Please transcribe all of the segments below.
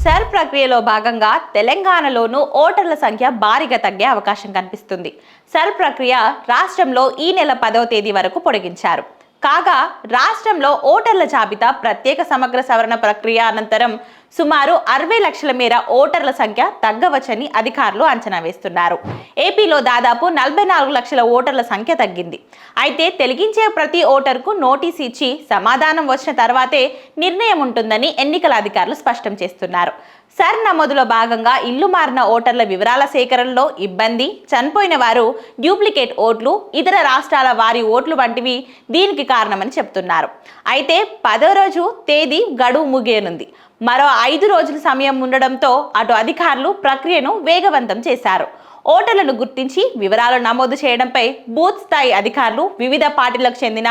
Sir ప్రక్రియలో భాగంగా తెలంగాణలోనూ ఓటర్ల సంఖ్య భారీగా తగ్గే అవకాశం కనిపిస్తుంది. సర్ ప్రక్రియ రాష్ట్రంలో ఈ నెల 10వ తేదీ వరకు పొడిగించారు. కాగా రాష్ట్రంలో ఓటర్ల జాబితా ప్రత్యేక సమగ్ర సవరణ ప్రక్రియ అనంతరం సుమారు 60 లక్షల మేర ఓటర్ల సంఖ్య తగ్గవచ్చని అధికారులు అంచనా వేస్తున్నారు. ఏపీలో దాదాపు 44 లక్షల ఓటర్ల సంఖ్య తగ్గింది. అయితే తొలగించే ప్రతి ఓటర్కు నోటీస్ ఇచ్చి సమాధానం వచ్చిన తర్వాతే నిర్ణయం ఉంటుందని ఎన్నికల అధికారులు స్పష్టం చేస్తున్నారు. సర్ నమోదులో భాగంగా ఇల్లు మారిన ఓటర్ల వివరాల సేకరణలో ఇబ్బంది, చనిపోయిన వారు డూప్లికేట్ ఓట్లు, ఇతర రాష్ట్రాల వారి ఓట్లు వంటివి దీనికి కారణమని చెబుతున్నారు. అయితే 10వ రోజు తేదీ గడువు ముగియనుంది. మరో 5 రోజుల సమయం ఉండడంతో అటు అధికారులు ప్రక్రియను వేగవంతం చేశారు. ఓటర్లను గుర్తించి వివరాలు నమోదు చేయడంపై బూత్ స్థాయి అధికారులు, వివిధ పార్టీలకు చెందిన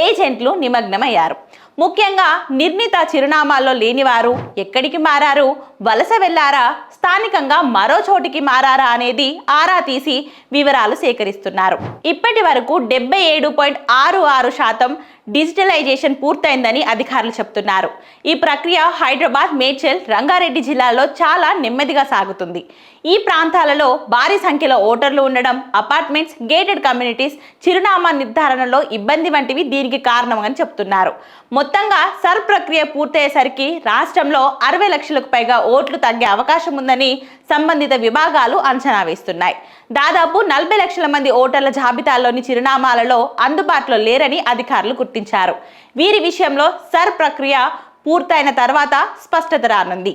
ఏజెంట్లు నిమగ్నమయ్యారు. ముఖ్యంగా నిర్ణీత చిరునామాల్లో లేనివారు ఎక్కడికి మారారు, వలస వెళ్లారా, స్థానికంగా మరో చోటికి మారారా అనేది ఆరా తీసి వివరాలు సేకరిస్తున్నారు. ఇప్పటి వరకు 77.66% డిజిటలైజేషన్ పూర్తయిందని అధికారులు చెబుతున్నారు. ఈ ప్రక్రియ హైదరాబాద్, మేడ్చల్, రంగారెడ్డి జిల్లాలో చాలా నెమ్మదిగా సాగుతుంది. ఈ ప్రాంతాలలో భారీ సంఖ్యలో ఓటర్లు ఉండడం, అపార్ట్మెంట్స్, గేటెడ్ కమ్యూనిటీస్, చిరునామా నిర్ధారణలో ఇబ్బంది వంటివి దీనికి కారణమని చెబుతున్నారు. మొత్తంగా సర్ ప్రక్రియ పూర్తయ్యేసరికి రాష్ట్రంలో 60 లక్షలకు పైగా ఓట్లు తగ్గే అవకాశం ఉందని సంబంధిత విభాగాలు అంచనా వేస్తున్నాయి. దాదాపు 40 లక్షల మంది ఓటర్ల జాబితాలోని చిరునామాలలో అందుబాటులో లేరని అధికారులు గుర్తించారు. వీరి విషయంలో సర్ ప్రక్రియ పూర్తయిన తర్వాత స్పష్టత రానుంది.